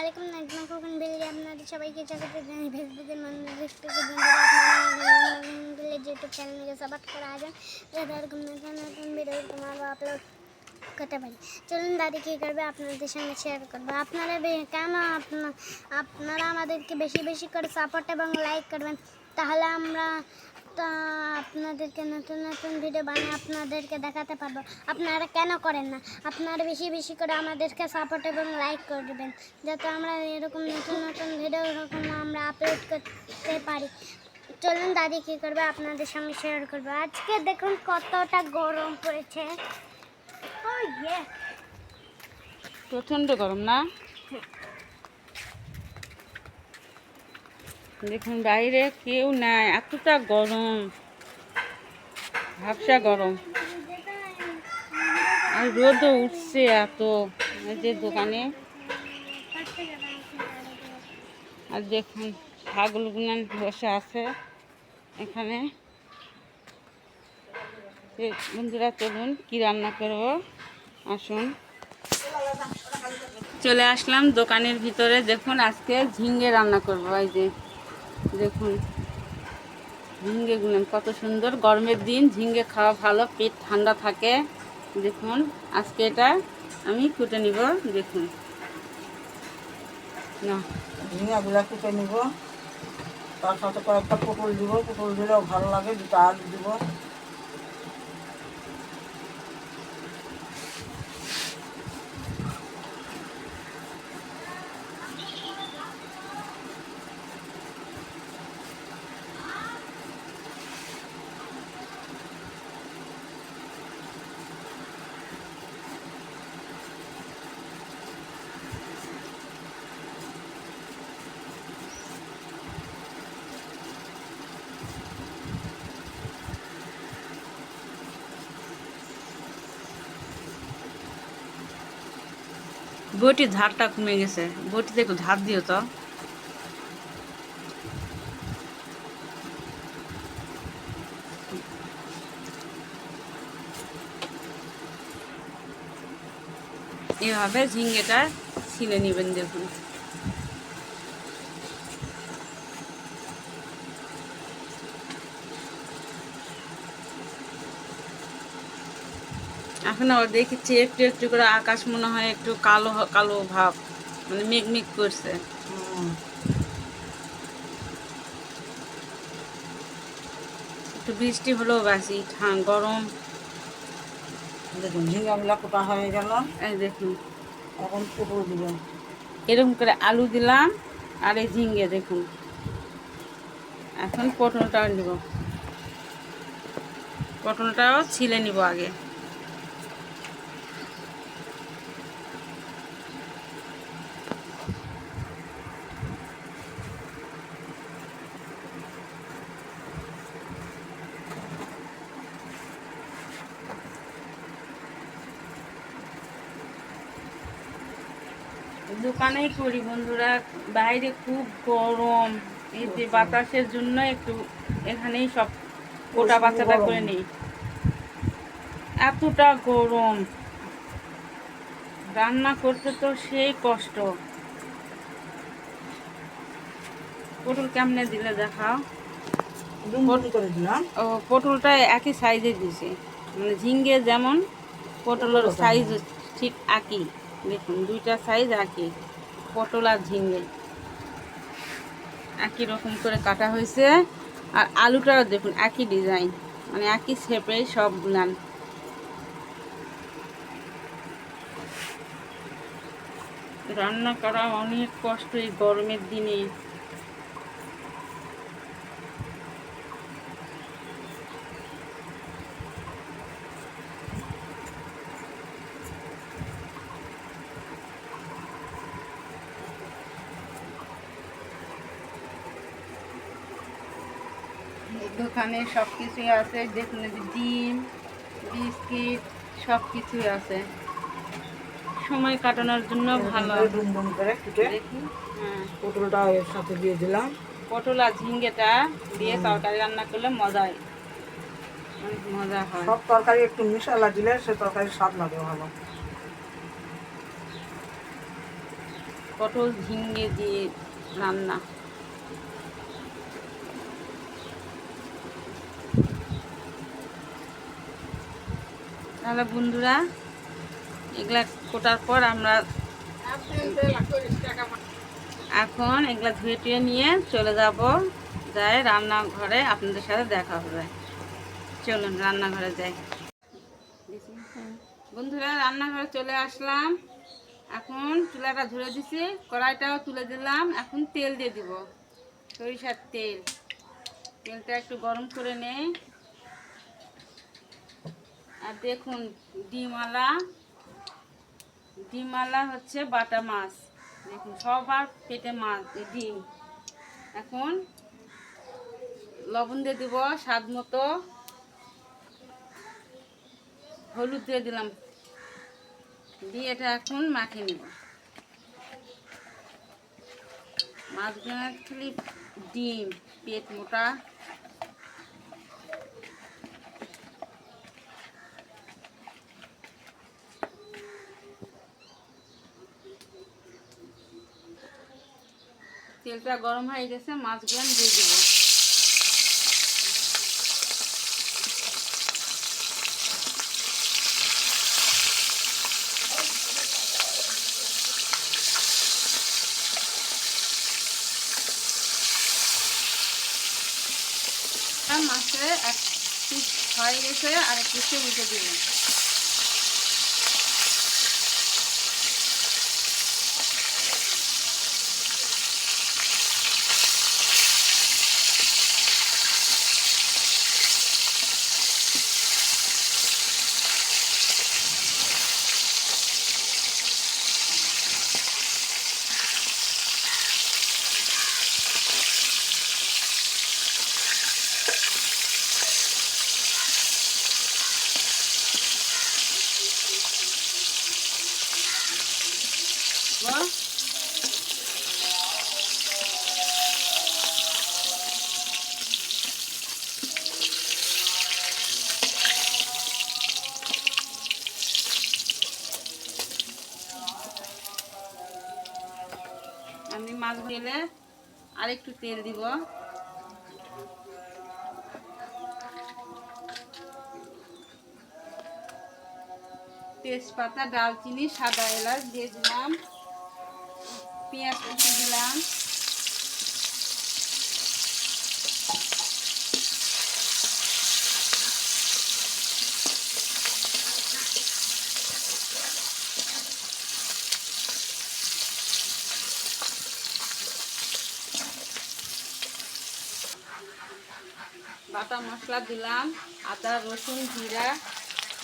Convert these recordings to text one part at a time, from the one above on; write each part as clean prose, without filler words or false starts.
আলাইকুম নাজমা খোকন বেলি আপনাদের সবাইকে স্বাগত জানাই ফেসবুকের মানুষ থেকে বন্ধুরা আপনারা ইউটিউব চ্যানেলকে সাপোর্ট করা আছেন যাতে এরকম নতুন নতুন ভিডিও তোমার আপলোড করতে পারি। চলুন দাদি কী করবে আপনাদের সঙ্গে শেয়ার করবো। আপনারা কেন আপনারা আমাদেরকে বেশি বেশি করে সাপোর্ট এবং লাইক করবেন, তাহলে আমরা আপনাদেরকে নতুন নতুন ভিডিও বানিয়ে আপনাদেরকে দেখাতে পারবো। আপনারা কেন করেন না? আপনারা বেশি বেশি করে আমাদেরকে সাপোর্ট এবং লাইক করবেন যাতে আমরা এরকম নতুন নতুন ভিডিও আমরা আপলোড করতে পারি। চলুন দাদি কী করবে আপনাদের সঙ্গে শেয়ার করবো। আজকে দেখুন কতটা গরম পড়েছে। প্রচণ্ড গরম না? দেখুন বাইরে কেউ নাই, এতটা গরম, ভাবসা গরম, আর রোদও উঠছে এত। এই যে দোকানে আর দেখুন ছাগলগুলো বসে আছে এখানে। বন্ধুরা চলুন কি রান্না করবো, আসুন। চলে আসলাম দোকানের ভিতরে। দেখুন আজকে ঝিঙ্গে রান্না করবো। এই যে দেখুন ঝিঙ্গেগুলো কত সুন্দর, গরমের দিন ঝিঙ্গে খাওয়া ভালো, পেট ঠান্ডা থাকে। দেখুন আজকে এটা আমি কুটে নিব। দেখুন না, ঝিঙ্গাগুলা কুটে নিব, তার সাথে কয়েকটা পটল দিব, পটল দিলেও ভালো লাগে, দুটো আলু দিব। বটির ধারটা কমে গেছে, বটিতে একটু ধার দিও তো। এভাবে ঝিঙ্গেটা ছিলে নেবেন। দেখুন এখন আবার দেখেছি একটু একটু করে আকাশ মনে হয় একটু কালো কালো ভাব, মানে মেঘ মেঘ করছে। একটু বৃষ্টি হলেও বাসি গরম। দেখুন ঝিঙ্গাগুলা কোটা হয়ে গেল। এই দেখুন এখন পটল দিব, এরকম করে আলু দিলাম আর এই ঝিঙ্গে। দেখুন এখন পটলটাও নিব, পটলটাও ছিলে নিব আগে। দোকানেই করি বন্ধুরা, বাইরে খুব গরম, এই যে বাতাসের জন্য একটু এখানেই সব কোটা বাচ্চাটা করে নেই। এতটা গরম, রান্না করতে তো সেই কষ্ট। পটল কেমনে দিলে দেখাও। করে দিলাম। ও পটলটা একই সাইজে দিয়েছি, মানে ঝিঙ্গে যেমন পটলের সাইজ ঠিক একই। দেখুন দুইটা সাইজ একই, পটল আর ঝিঙ্গে একই রকম করে কাটা হয়েছে। আর আলুটাও দেখুন একই ডিজাইন, মানে একই শেপে সব গুলান। রান্না করা অনেক কষ্ট এই গরমের দিনে। দোকানে সব কিছুই আছে, দেখুন ডিম, বিস্কিট সব কিছুই আছে, সময় কাটানোর জন্য ভালো। ডুমডুম করে কুটে দেখি, হ্যাঁ পটলটা এর সাথে দিয়ে দিলাম। পটল আর ঝিঙ্গেটা দিয়ে তরকারি রান্না করলে মজাই, অনেক মজা হয়। সব তরকারি একটু মিশালা দিলে সে তরকারির স্বাদ লাগে ভালো। পটল ঝিঙ্গে দিয়ে রান্না। তাহলে বন্ধুরা এগুলা কোটার পর আমরা এখন এগুলা ধুয়ে টুয়ে নিয়ে চলে যাব, যাই রান্নাঘরে আপনাদের সাথে দেখা হবে। চলুন রান্নাঘরে যাই। বন্ধুরা রান্নাঘরে চলে আসলাম, এখন চুলাটা ধরে দিছি, কড়াইটাও তুলে দিলাম। এখন তেল দিয়ে দিব, সরিষার তেল। তেলটা একটু গরম করে নেই। আর দেখুন ডিমওয়ালা হচ্ছে বাটা মাছ, দেখুন সবার পেটে মাছ ডিম। এখন লবণ দিয়ে দিব স্বাদ মতো, হলুদ দিয়ে দিলাম, দিয়ে এটা এখন মাখিয়ে নিব। মাছগুলো খালি ডিম, পেট মোটা। তেলটা গরম হয়ে গেছে, মাছগুলো দিয়ে দিব। মাছে এক পিস হয়ে গেছে, আর এক পিসে উঠে দিব। আমি মাছ দিলে আর একটু তেল দিব। তেজপাতা, দারচিনি, সাদা এলাচ দিয়ে দিলাম, পেঁয়াজ কুচি দিলাম, বাটা মশলা দিলাম, আদা রসুন জিরা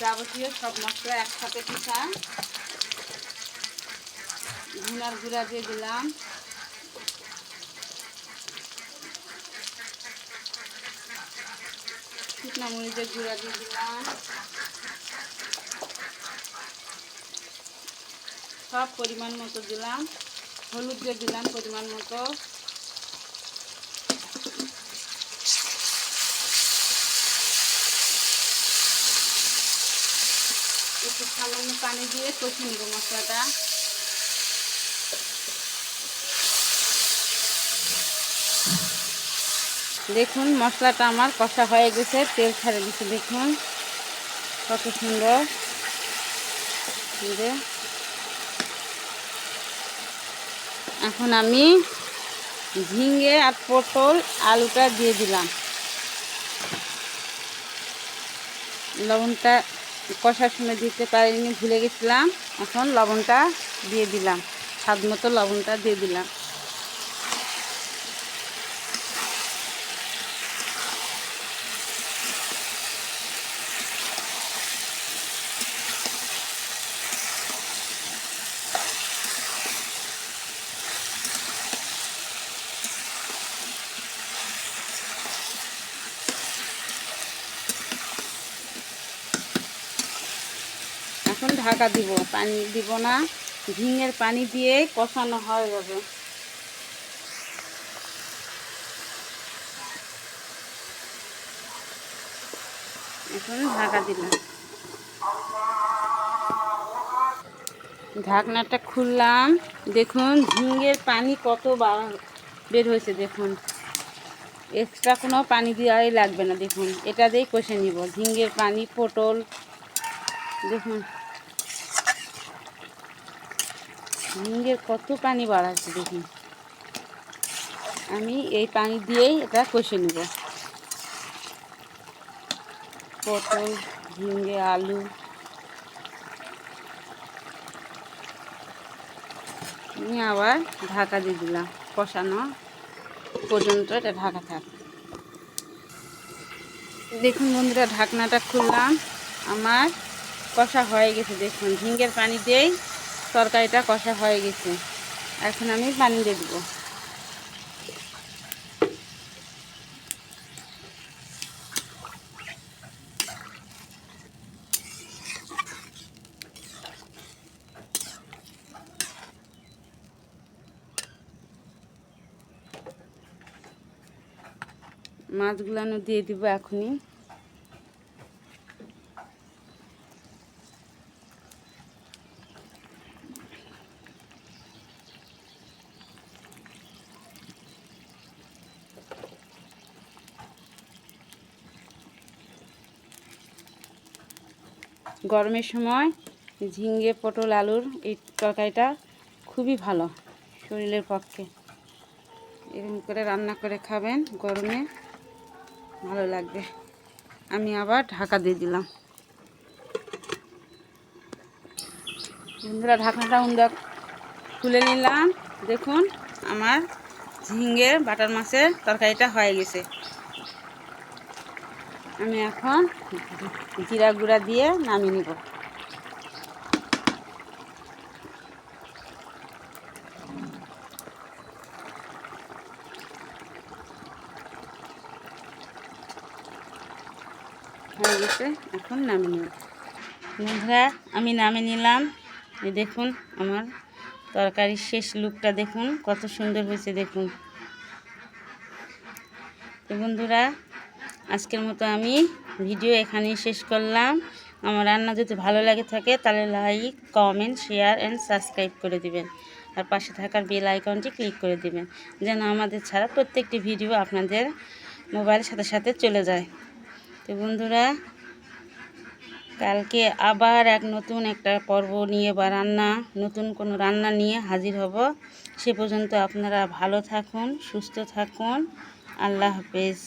যাবতীয় সব মশলা একসাথে পিষা, ধনিয়ার গুঁড়া দিয়ে দিলাম, শুকনো মরিচের গুঁড়া দিয়ে দিলাম, সব পরিমাণ মতো দিলাম, হলুদ দিয়ে দিলাম পরিমাণ মতো, একটু সামান্য পানি দিয়ে কষিয়ে নেব মশলাটা। দেখুন মশলাটা আমার কষা হয়ে গেছে, তেল ছেড়ে দিচ্ছে, দেখুন কত সুন্দর। এখন আমি ঝিঙে আর পটল আলুটা দিয়ে দিলাম। লবণটা কষার সময় দিতে পারিনি, ভুলে গেছিলাম। এখন লবণটা দিয়ে দিলাম, স্বাদ মতো লবণটা দিয়ে দিলাম। এখন ঢাকা দিব, পানি দিব না, ঝিঙের পানি দিয়ে কষানো হয়ে যাবে। এখন ঢাকা দিলাম। ঢাকনাটা খুললাম, দেখুন ঝিঙ্গের পানি কত বের হয়েছে। দেখুন এক্সট্রা কোনো পানি দেওয়াই লাগবে না। দেখুন এটা দিয়েই কষে নিব ঝিঙ্গের পানি, পটল। দেখুন ঝিঙ্গের কত পানি বাড়াচ্ছে। দেখুন আমি এই পানি দিয়েই এটা কষে নিব। পটল, ঝিঙ্গে, আলু আমি আবার ঢাকা দিয়ে দিলাম, কষানো পর্যন্ত এটা ঢাকা থাক। দেখুন বন্ধুরা ঢাকনাটা খুললাম, আমার কষা হয়ে গেছে। দেখুন ঝিঙ্গের পানি দিয়েই তরকারিটা কষা হয়ে গেছে। এখন আমি পানি দিয়ে দেবো। মাছগুলানো দিয়ে দিব এখনই। গরমের সময় ঝিঙ্গে, পটল, আলুর এই তরকারিটা খুবই ভালো শরীরের পক্ষে। এরকম করে রান্না করে খাবেন, গরমে ভালো লাগবে। আমি আবার ঢাকা দিয়ে দিলাম। বন্ধুরা ঢাকনাটা খুলে নিলাম। দেখুন আমার ঝিঙ্গে বাটার মাছের তরকারিটা হয়ে গেছে। আমি এখন জিরা গুঁড়া দিয়ে নামিয়ে নিব। হয়ে গেছে, এখন নামিয়ে নিব। বন্ধুরা আমি নামিয়ে নিলাম। এই দেখুন আমার তরকারির শেষ লুকটা দেখুন কত সুন্দর হয়েছে। দেখুন তো বন্ধুরা আজকের মতো আমি ভিডিও এখানেই শেষ করলাম। আমার রান্না যদি ভালো লাগে থাকে তাহলে like, comment, share and subscribe করে দিবেন। আর পাশে থাকার বেল আইকনটি ক্লিক করে দিবেন যেন আমাদের ছাড়া প্রত্যেকটি ভিডিও আপনাদের মোবাইলের সাথে সাথে চলে যায়। তো বন্ধুরা কালকে আবার নতুন একটা পর্ব নিয়ে বা নতুন কোনো রান্না নিয়ে হাজির হব। সে পর্যন্ত আপনারা ভালো থাকুন, সুস্থ থাকুন। আল্লাহ হাফেজ।